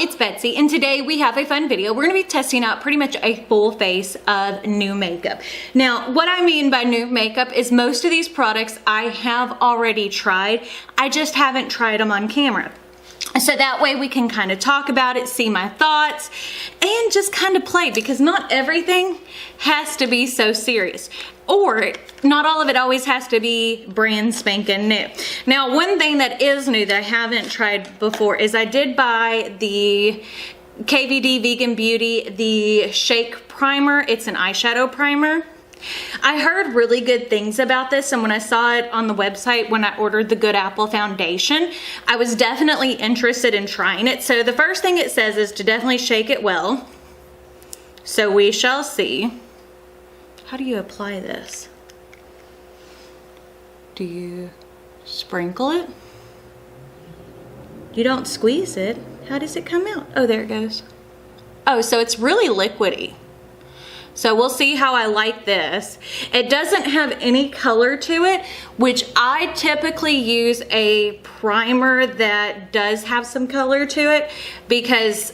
it's Betsy, and today we have a fun video. We're gonna be testing out pretty much a full face of new makeup. Now, what I mean by new makeup is most of these products I have already tried. I just haven't tried them on camera. So that way we can kind of talk about it, see my thoughts, and just kind of play, because not everything has to be so serious. Or not all of it always has to be brand spanking new. Now, one thing that is new that I haven't tried before is I did buy the KVD Vegan Beauty, the Shake Primer. It's an eyeshadow primer. I heard really good things about this, and when I saw it on the website when I ordered the Good Apple foundation, I was definitely interested in trying it. So the first thing it says is to definitely shake it well. So we shall see. How do you apply this? Do you sprinkle it? You don't squeeze it. How does it come out? Oh, there it goes. Oh, so it's really liquidy. So we'll see how I like this. It doesn't have any color to it, which I typically use a primer that does have some color to it, because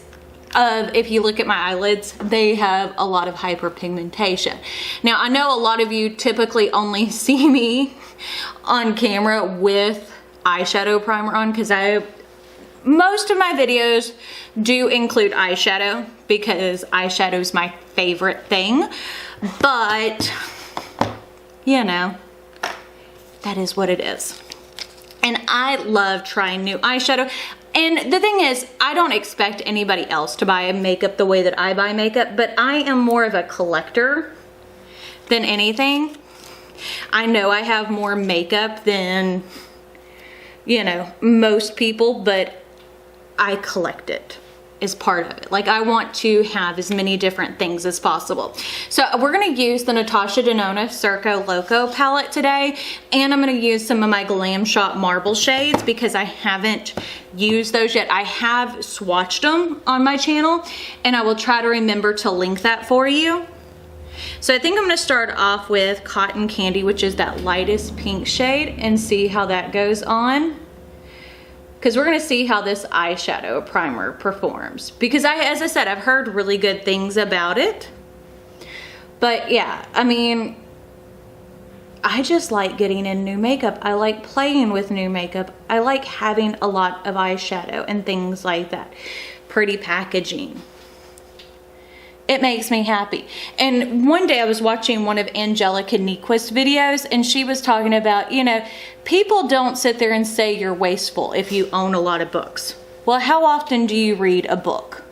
if you look at my eyelids, they have a lot of hyperpigmentation. Now, I know a lot of you typically only see me on camera with eyeshadow primer on, because most of my videos do include eyeshadow, because eyeshadow is my favorite thing. But, you know, that is what it is. And I love trying new eyeshadow. And the thing is, I don't expect anybody else to buy makeup the way that I buy makeup, but I am more of a collector than anything. I know I have more makeup than, you know, most people, but I collect it is part of it. Like, I want to have as many different things as possible. So we're gonna use the Natasha Denona Circo Loco palette today, and I'm gonna use some of my Glam Shop marble shades because I haven't used those yet. I have swatched them on my channel, and I will try to remember to link that for you. So I think I'm gonna start off with Cotton Candy, which is that lightest pink shade, and see how that goes on. Because we're gonna see how this eyeshadow primer performs. Because as I said, I've heard really good things about it. But yeah, I mean, I just like getting in new makeup. I like playing with new makeup. I like having a lot of eyeshadow and things like that. Pretty packaging. It makes me happy. And one day I was watching one of Angelica Nyquist's videos, and she was talking about, you know, people don't sit there and say you're wasteful if you own a lot of books. Well, how often do you read a book?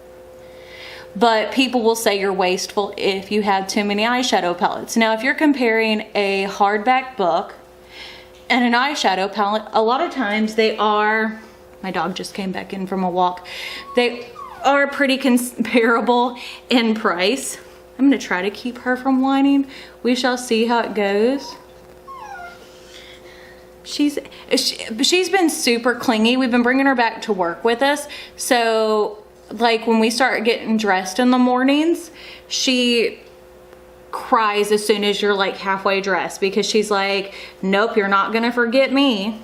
But people will say you're wasteful if you have too many eyeshadow palettes. Now, if you're comparing a hardback book and an eyeshadow palette, a lot of times they are, my dog just came back in from a walk, they are pretty comparable in price. I'm gonna try to keep her from whining. We shall see how it goes. She's been super clingy. We've been bringing her back to work with us. So like when we start getting dressed in the mornings, she cries as soon as you're like halfway dressed, because she's like, nope, you're not gonna forget me.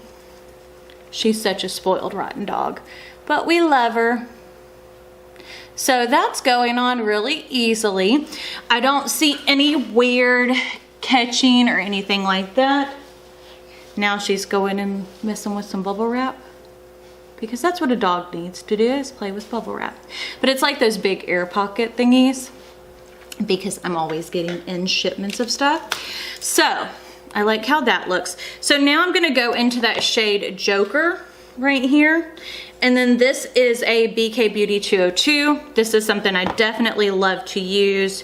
She's such a spoiled rotten dog, but we love her. So that's going on really easily. I don't see any weird catching or anything like that. Now she's going and messing with some bubble wrap, because that's what a dog needs to do, is play with bubble wrap. But it's like those big air pocket thingies, because I'm always getting in shipments of stuff. So I like how that looks. So now I'm gonna go into that shade Joker right here. And then this is a BK Beauty 202. This is something I definitely love to use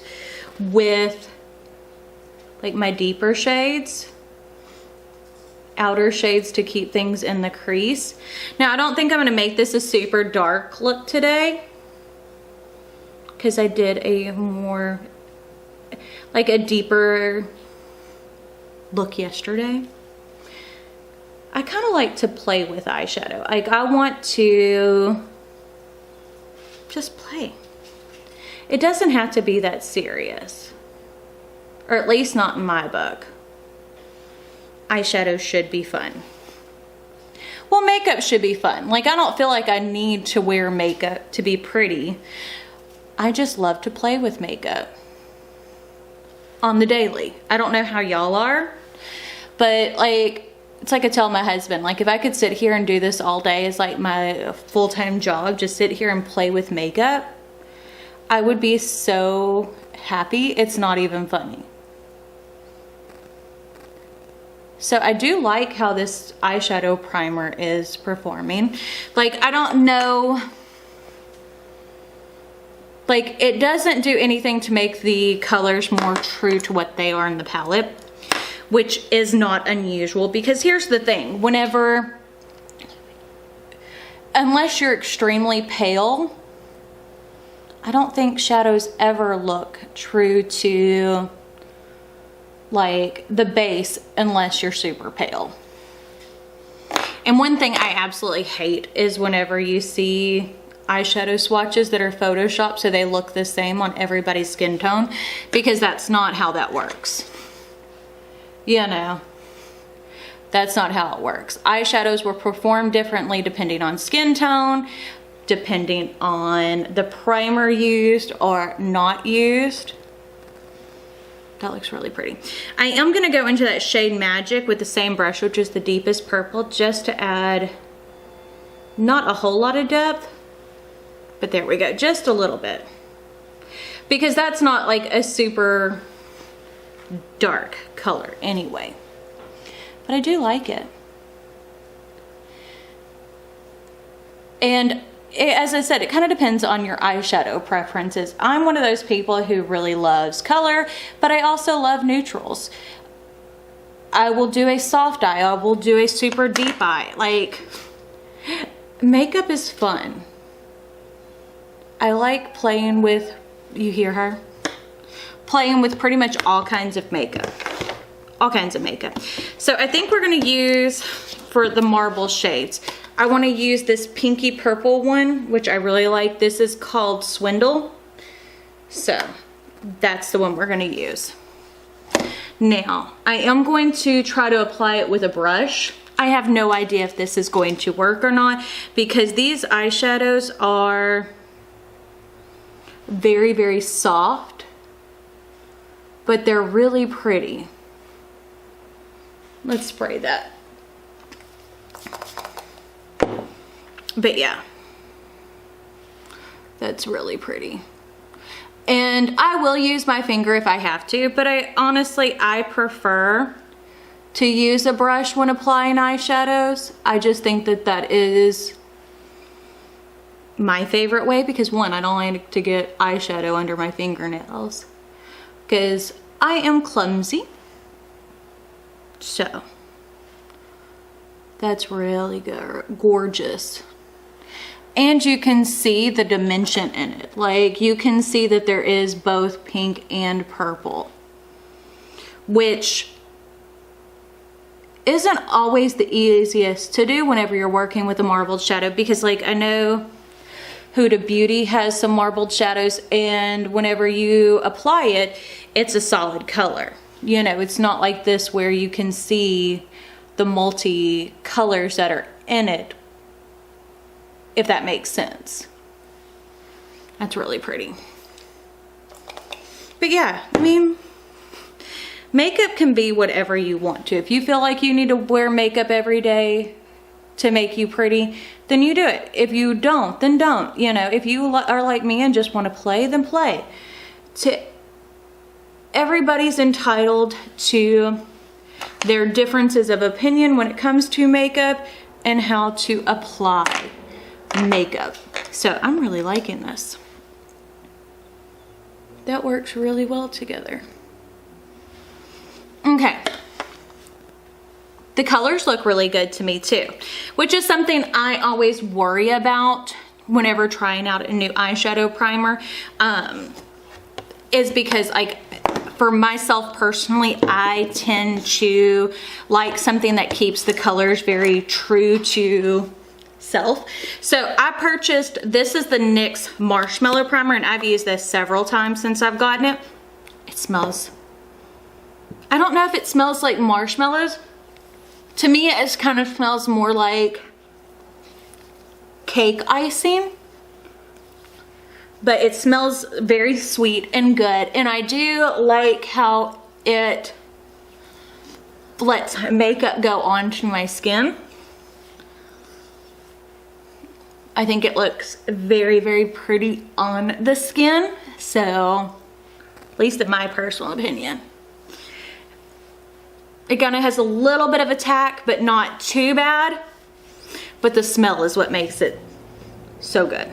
with like my deeper shades, outer shades, to keep things in the crease. Now, I don't think I'm gonna make this a super dark look today, because I did a more, like a deeper look yesterday. I kind of like to play with eyeshadow. Like, I want to just play. It doesn't have to be that serious, or at least not in my book. Eyeshadow should be fun. well, makeup should be fun. Like, I don't feel like I need to wear makeup to be pretty. I just love to play with makeup on the daily. I don't know how y'all are, but like, it's like I tell my husband, like if I could sit here and do this all day as like my full-time job, just sit here and play with makeup, I would be so happy. It's not even funny. So I do like how this eyeshadow primer is performing. Like, I don't know, like it doesn't do anything to make the colors more true to what they are in the palette, which is not unusual, because here's the thing, unless you're extremely pale, I don't think shadows ever look true to like the base unless you're super pale. And one thing I absolutely hate is whenever you see eyeshadow swatches that are photoshopped so they look the same on everybody's skin tone, because that's not how that works. You know, that's not how it works. Eyeshadows will perform differently depending on skin tone, depending on the primer used or not used. That looks really pretty. I am gonna go into that shade Magic with the same brush, which is the deepest purple, just to add not a whole lot of depth, but there we go, just a little bit. Because that's not like a super dark color anyway. But I do like it. And as I said, it kind of depends on your eyeshadow preferences. I'm one of those people who really loves color, but I also love neutrals. I will do a soft eye, I will do a super deep eye. Like, makeup is fun. I like playing with, you hear her? Playing with pretty much all kinds of makeup. All kinds of makeup. So I think we're gonna use, for the marble shades, I wanna use this pinky purple one, which I really like. This is called Swindle. So that's the one we're gonna use. Now, I am going to try to apply it with a brush. I have no idea if this is going to work or not, because these eyeshadows are very, very soft, but they're really pretty. Let's spray that. But yeah, that's really pretty. And I will use my finger if I have to, but I prefer to use a brush when applying eyeshadows. I just think that that is my favorite way, because one, I don't like to get eyeshadow under my fingernails because I am clumsy. So that's really gorgeous. And you can see the dimension in it. Like, you can see that there is both pink and purple, which isn't always the easiest to do whenever you're working with a marbled shadow, because like I know Huda Beauty has some marbled shadows, and whenever you apply it, it's a solid color. You know, it's not like this where you can see the multi colors that are in it, if that makes sense. That's really pretty. But yeah, I mean, makeup can be whatever you want to. If you feel like you need to wear makeup every day to make you pretty, then you do it. If you don't, then don't. You know, if you are like me and just want to play, then play. Everybody's entitled to their differences of opinion when it comes to makeup and how to apply makeup. So I'm really liking this. That works really well together. Okay. The colors look really good to me too, which is something I always worry about whenever trying out a new eyeshadow primer, is because, like, for myself personally, I tend to like something that keeps the colors very true to self. So I purchased, this is the NYX Marshmallow Primer, and I've used this several times since I've gotten it. It smells, I don't know if it smells like marshmallows. To me, it kind of smells more like cake icing, but it smells very sweet and good. And I do like how it lets makeup go onto my skin. I think it looks very, very pretty on the skin. So, at least in my personal opinion. It kind of has a little bit of a tack, but not too bad. But the smell is what makes it so good.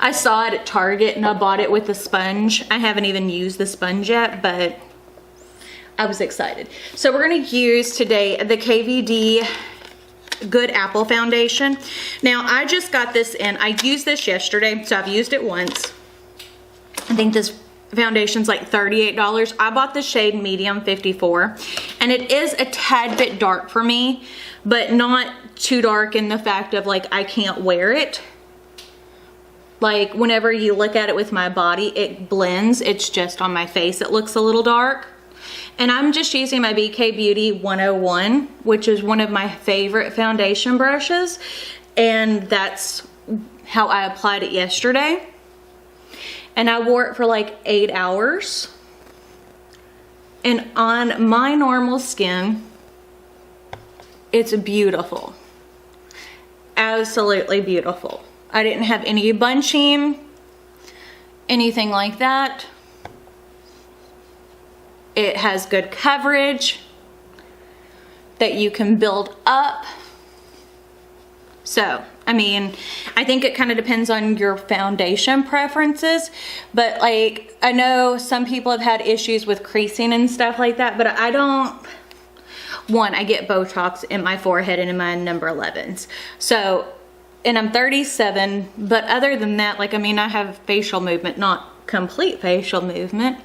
I saw it at Target and I bought it with the sponge. I haven't even used the sponge yet, but I was excited. So we're gonna use today the KVD Good Apple Foundation. Now I just got this in. I used this yesterday, so I've used it once. I think this foundation's like $38. I bought the shade medium 54, and it is a tad bit dark for me, but not too dark in the fact of like I can't wear it. Like whenever you look at it with my body, it blends. It's just on my face it looks a little dark. And I'm just using my BK Beauty 101, which is one of my favorite foundation brushes. And that's how I applied it yesterday. And I wore it for like 8 hours. And on my normal skin, it's beautiful. Absolutely beautiful. I didn't have any bunching, anything like that. It has good coverage that you can build up. So, I mean, I think it kind of depends on your foundation preferences, but like, I know some people have had issues with creasing and stuff like that, but I don't. One, I get Botox in my forehead and in my number 11s. So, and I'm 37, but other than that, like, I mean, I have facial movement, not complete facial movement,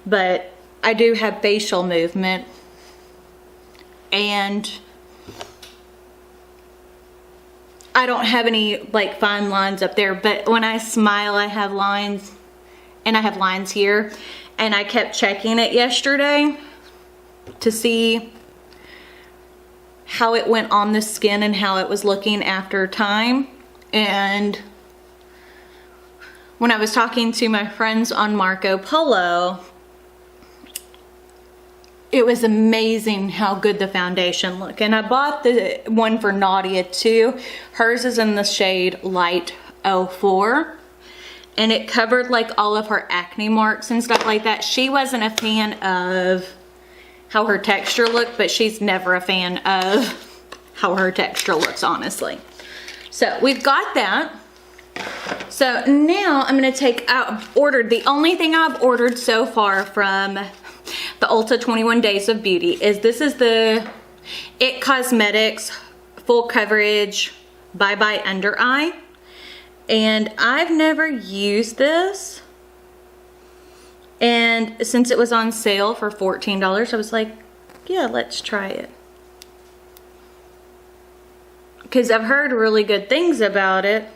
but I do have facial movement, and I don't have any like fine lines up there, but when I smile I have lines, and I have lines here, and I kept checking it yesterday to see how it went on the skin and how it was looking after time. And when I was talking to my friends on Marco Polo, it was amazing how good the foundation looked. And I bought the one for Nadia too. Hers is in the shade Light 04. And it covered like all of her acne marks and stuff like that. She wasn't a fan of how her texture looked, but she's never a fan of how her texture looks, honestly. So we've got that. So now I'm gonna take out, the only thing I've ordered so far from the Ulta 21 Days of Beauty is this is the IT Cosmetics Full Coverage Bye Bye Under Eye. And I've never used this. And since it was on sale for $14, I was like, yeah, let's try it. Because I've heard really good things about it.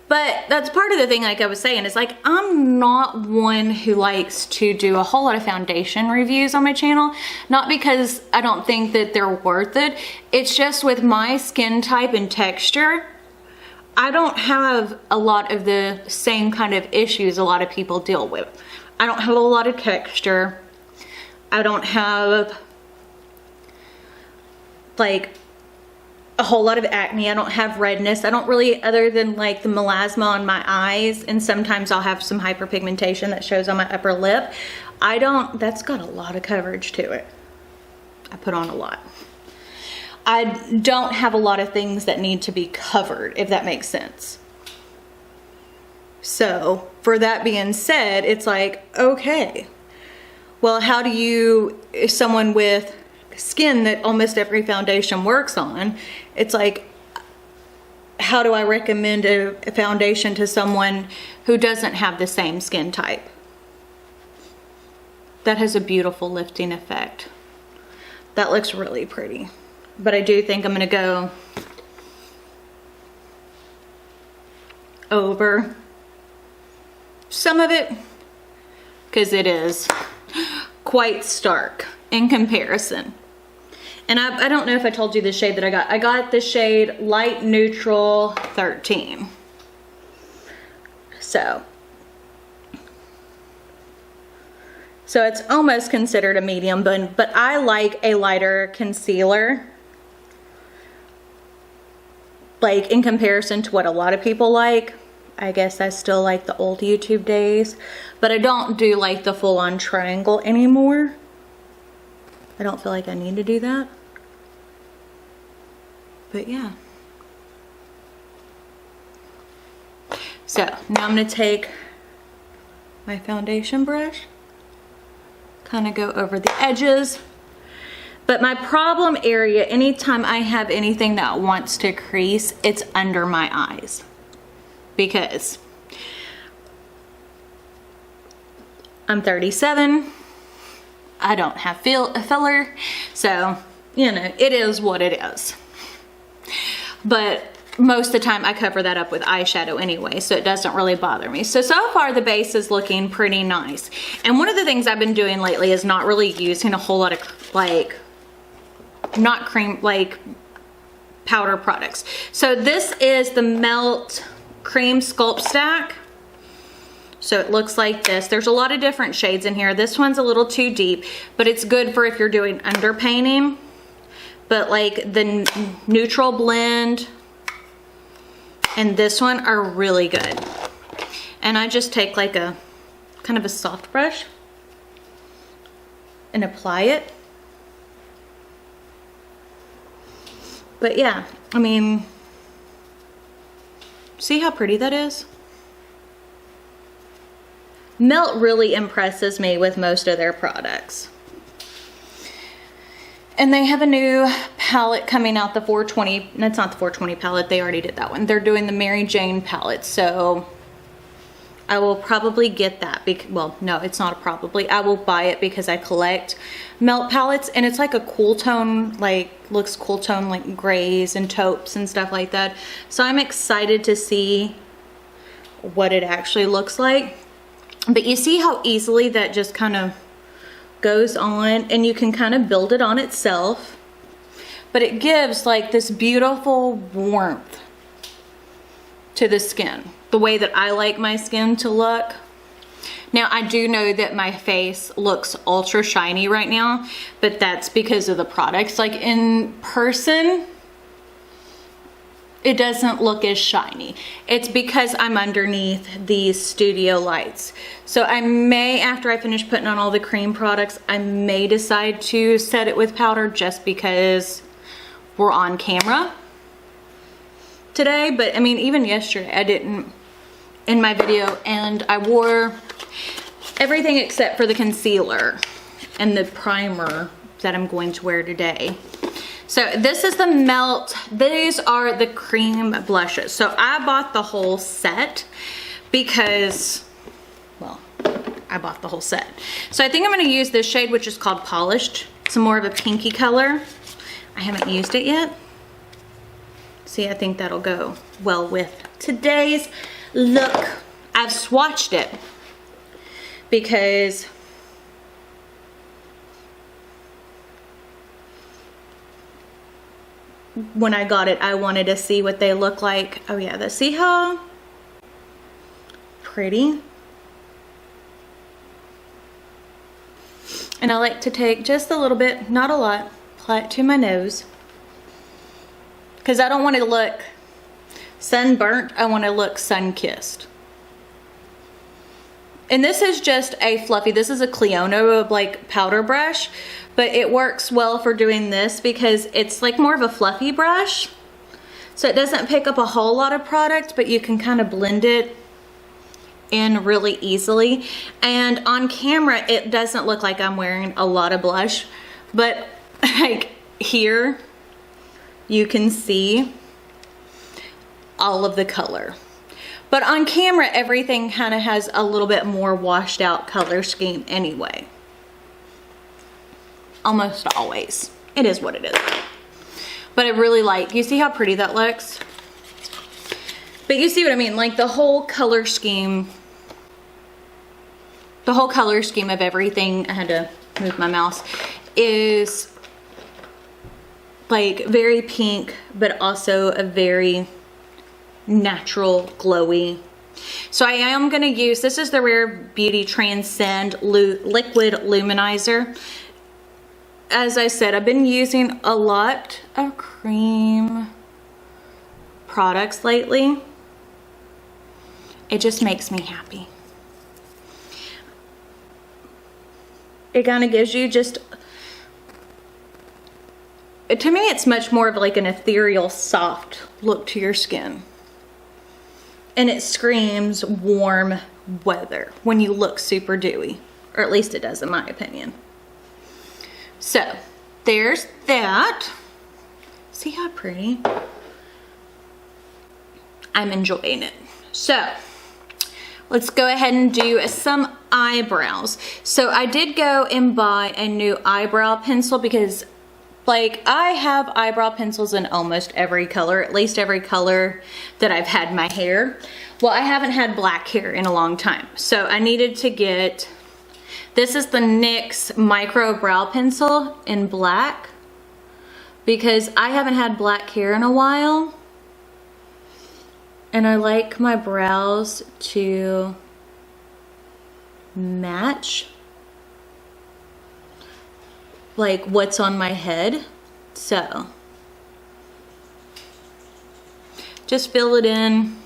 But that's part of the thing, like I was saying, is like, I'm not one who likes to do a whole lot of foundation reviews on my channel. Not because I don't think that they're worth it. It's just with my skin type and texture, I don't have a lot of the same kind of issues a lot of people deal with. I don't have a lot of texture. I don't have like a whole lot of acne. I don't have redness. I don't really, other than like the melasma on my eyes, and sometimes I'll have some hyperpigmentation that shows on my upper lip. That's got a lot of coverage to it. I put on a lot. I don't have a lot of things that need to be covered, if that makes sense. So, for that being said, it's like, okay, well, how do you, if someone with skin that almost every foundation works on, it's like, how do I recommend a foundation to someone who doesn't have the same skin type? That has a beautiful lifting effect. That looks really pretty. But I do think I'm gonna go over some of it, because it is quite stark in comparison. And I don't know if I told you the shade that I got. I got the shade Light Neutral 13. So it's almost considered a medium, but I like a lighter concealer. Like in comparison to what a lot of people like. I guess I still like the old YouTube days, but I don't do like the full-on triangle anymore. I don't feel like I need to do that. But yeah. So now I'm going to take my foundation brush, kind of go over the edges. But my problem area, anytime I have anything that wants to crease, it's under my eyes. Because I'm 37, I don't have filler, so, you know, it is what it is. But most of the time I cover that up with eyeshadow anyway, so it doesn't really bother me. So far the base is looking pretty nice. And one of the things I've been doing lately is not really using a whole lot of, like, not cream, like, powder products. So this is the Melt Cream Sculpt Stack. So it looks like this. There's a lot of different shades in here. This one's a little too deep, but it's good for if you're doing underpainting. But like the neutral blend and this one are really good. And I just take like a kind of a soft brush and apply it. But yeah, I mean, see how pretty that is? Melt really impresses me with most of their products. And they have a new palette coming out, the 420. That's not the 420 palette, they already did that one. They're doing the Mary Jane palette, so I will probably get that. Well, no, it's not a probably. I will buy it because I collect Melt palettes, and it's like a cool tone, like looks cool tone, like grays and taupes and stuff like that. So I'm excited to see what it actually looks like. But you see how easily that just kind of goes on, and you can kind of build it on itself. But it gives like this beautiful warmth to the skin, the way that I like my skin to look. Now I do know that my face looks ultra shiny right now, but that's because of the products. Like in person, it doesn't look as shiny. It's because I'm underneath these studio lights. So I may, after I finish putting on all the cream products, I may decide to set it with powder just because we're on camera today. But I mean, even yesterday I didn't in my video, and I wore everything except for the concealer and the primer that I'm going to wear today. So this is the Melt. These are the cream blushes. So I bought the whole set because, well, I bought the whole set. So I think I'm going to use this shade, which is called Polished. It's more of a pinky color. I haven't used it yet. See, I think that'll go well with today's look. I've swatched it because when I got it, I wanted to see what they look like. Oh yeah, see how pretty? And I like to take just a little bit, not a lot, apply it to my nose. Because I don't want to look sunburnt, I want to look sun-kissed. And this is just a fluffy, this is a Cleona like powder brush, but it works well for doing this because it's like more of a fluffy brush. So it doesn't pick up a whole lot of product, but you can kind of blend it in really easily. And on camera, it doesn't look like I'm wearing a lot of blush, but like here, you can see all of the color. But on camera, everything kind of has a little bit more washed out color scheme anyway. Almost always. It is what it is. But I really like, you see how pretty that looks? But you see what I mean, like the whole color scheme of everything, I had to move my mouse, is like very pink, but also a very natural glowy. So I am going to use, this is the Rare Beauty Transcend Liquid Luminizer. As I said, I've been using a lot of cream products lately. It just makes me happy. It kind of gives you just, to me it's much more of like an ethereal, soft look to your skin. And it screams warm weather when you look super dewy. Or at least it does in my opinion. So, there's that. See how pretty? I'm enjoying it. So, let's go ahead and do some eyebrows. So I did go and buy a new eyebrow pencil because like I have eyebrow pencils in almost every color, at least every color that I've had my hair. Well, I haven't had black hair in a long time. So I needed to get, this is the NYX Micro Brow Pencil in black because I haven't had black hair in a while. And I like my brows to match like what's on my head. So just fill it in.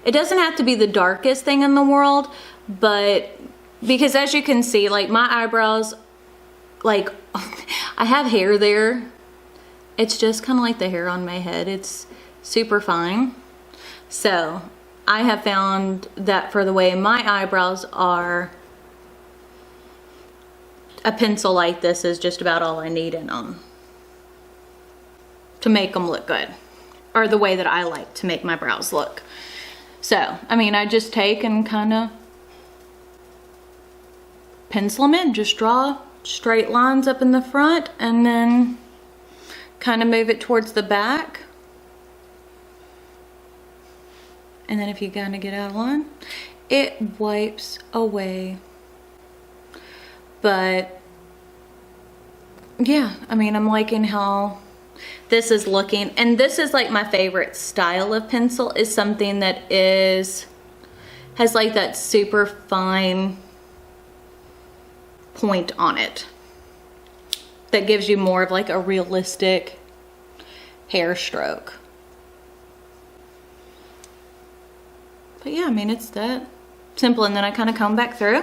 It doesn't have to be the darkest thing in the world, but because as you can see, like my eyebrows, like I have hair there. It's just kind of like the hair on my head. It's super fine. So I have found that for the way my eyebrows are, a pencil like this is just about all I need in them to make them look good, or the way that I like to make my brows look. So, I mean, I just take and kind of pencil them in, just draw straight lines up in the front and then kind of move it towards the back. And then if you kind of get out of line, it wipes away. But yeah, I mean, I'm liking how this is looking. And this is like my favorite style of pencil, is something that has like that super fine point on it that gives you more of like a realistic hair stroke. But yeah, I mean, it's that simple. And then I kind of comb back through.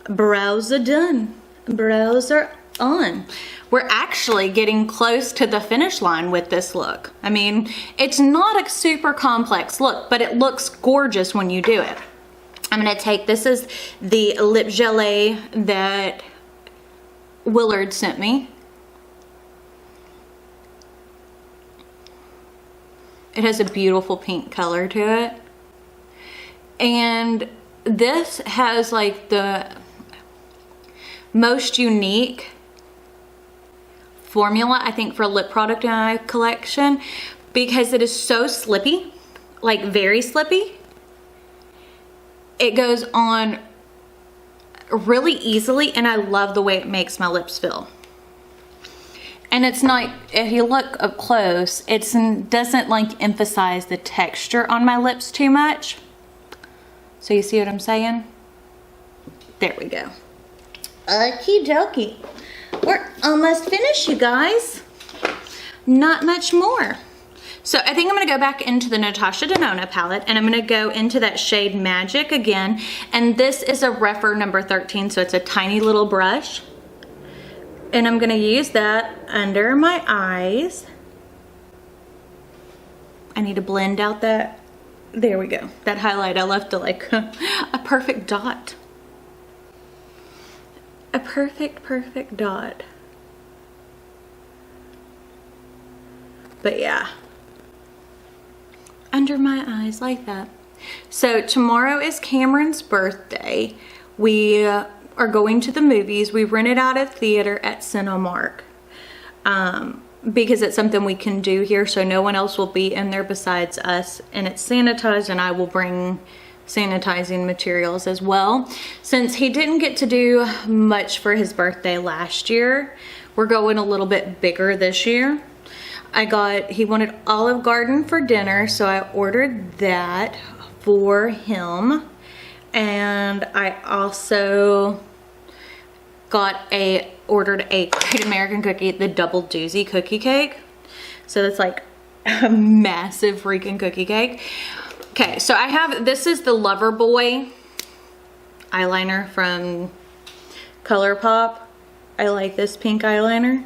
Brows are done. Brows are on. We're actually getting close to the finish line with this look. I mean, it's not a super complex look, but it looks gorgeous when you do it. I'm gonna take, this is the lip gelée that Willard sent me. It has a beautiful pink color to it. And this has like the most unique formula, I think, for a lip product in my collection, because it is so slippy, like very slippy. It goes on really easily, and I love the way it makes my lips feel. And it's not, if you look up close, it doesn't like emphasize the texture on my lips too much. So you see what I'm saying? There we go. Okie dokie. We're almost finished, you guys. Not much more. So I think I'm gonna go back into the Natasha Denona palette, and I'm gonna go into that shade Magic again. And this is a Rephr number 13, so it's a tiny little brush. And I'm gonna use that under my eyes. I need to blend out that, there we go. That highlight, I left it like a perfect dot. A perfect dot. But yeah, under my eyes like that. So tomorrow is Cameron's birthday. We are going to the movies. We rented out a theater at Cinemark because it's something we can do here, so no one else will be in there besides us, and it's sanitized, and I will bring sanitizing materials as well. Since he didn't get to do much for his birthday last year, we're going a little bit bigger this year. He wanted Olive Garden for dinner, so I ordered that for him. And I also ordered a Great American Cookie, the double doozy cookie cake. So that's like a massive freaking cookie cake. Okay, so this is the Loverboy eyeliner from ColourPop. I like this pink eyeliner.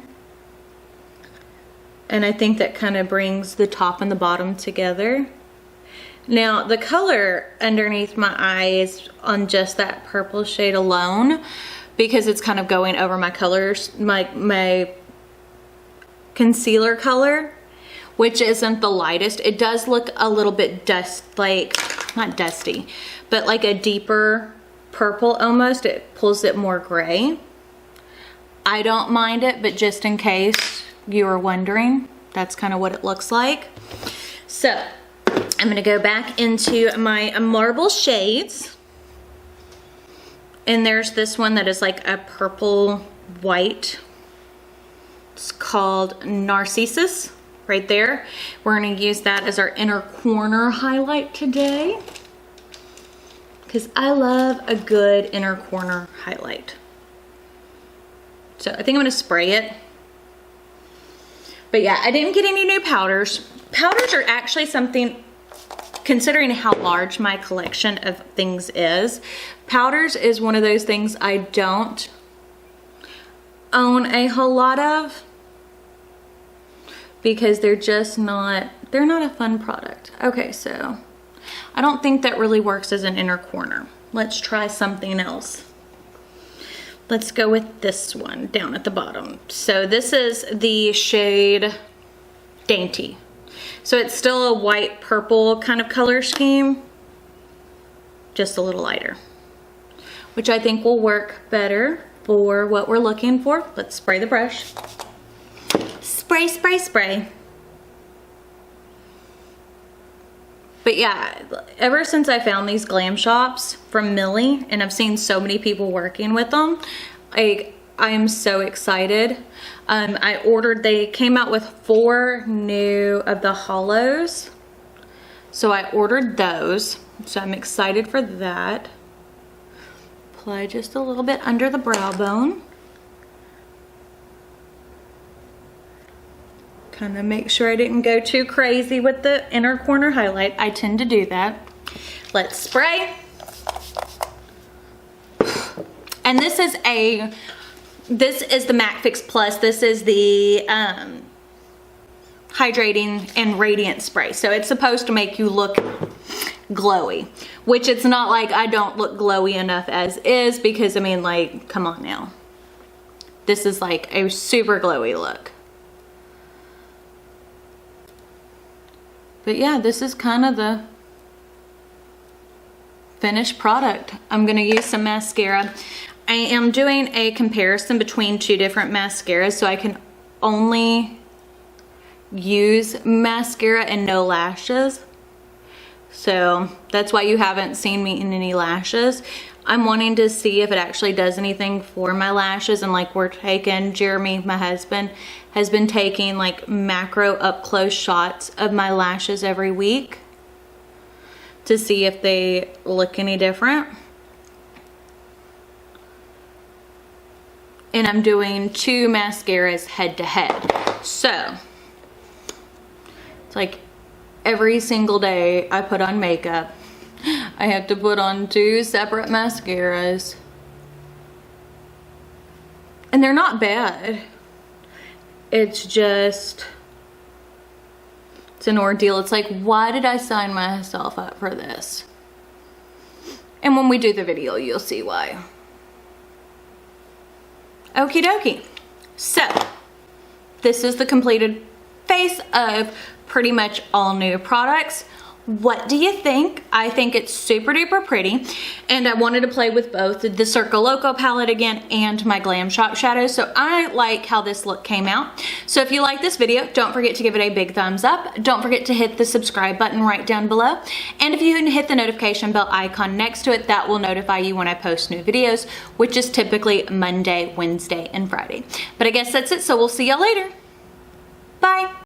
And I think that kind of brings the top and the bottom together. Now, the color underneath my eyes on just that purple shade alone, because it's kind of going over my colors, my concealer color, which isn't the lightest. It does look a little bit not dusty, but like a deeper purple almost. It pulls it more gray. I don't mind it, but just in case you were wondering, that's kind of what it looks like. So I'm gonna go back into my marble shades. And there's this one that is like a purple white. It's called Narcissus right there. We're gonna use that as our inner corner highlight today, because I love a good inner corner highlight. So I think I'm gonna spray it. But yeah, I didn't get any new powders. Powders are actually something, considering how large my collection of things is, powders is one of those things I don't own a whole lot of, because they're not a fun product. Okay, so I don't think that really works as an inner corner. Let's try something else. Let's go with this one down at the bottom. So this is the shade Dainty. So it's still a white purple kind of color scheme, just a little lighter, which I think will work better for what we're looking for. Let's spray the brush. Spray, spray, spray. But yeah, ever since I found these glam shops from Millie, and I've seen so many people working with them, I am so excited. They came out with 4 new of the hollows. So I ordered those. So I'm excited for that. Apply just a little bit under the brow bone. Kind of make sure I didn't go too crazy with the inner corner highlight. I tend to do that. Let's spray. And this is the MAC Fix Plus. This is the hydrating and radiant spray. So it's supposed to make you look glowy, which it's not like I don't look glowy enough as is, because I mean, like, come on now. This is like a super glowy look. But yeah, this is kind of the finished product. I'm gonna use some mascara. I am doing a comparison between 2 different mascaras, so I can only use mascara and no lashes. So that's why you haven't seen me in any lashes. I'm wanting to see if it actually does anything for my lashes, and like Jeremy, my husband, has been taking like macro up close shots of my lashes every week to see if they look any different. And I'm doing 2 mascaras head to head. So it's like every single day I put on makeup, I have to put on 2 separate mascaras. And they're not bad. It's just, it's an ordeal. It's like, why did I sign myself up for this? And when we do the video, you'll see why. Okie dokie. So, this is the completed face of pretty much all new products. What do you think? I think it's super duper pretty, and I wanted to play with both the Circo Loco palette again and my Glam Shop shadows, so I like how this look came out. So if you like this video, don't forget to give it a big thumbs up. Don't forget to hit the subscribe button right down below, and if you can hit the notification bell icon next to it, that will notify you when I post new videos, which is typically Monday, Wednesday, and Friday. But I guess that's it, so we'll see y'all later. Bye.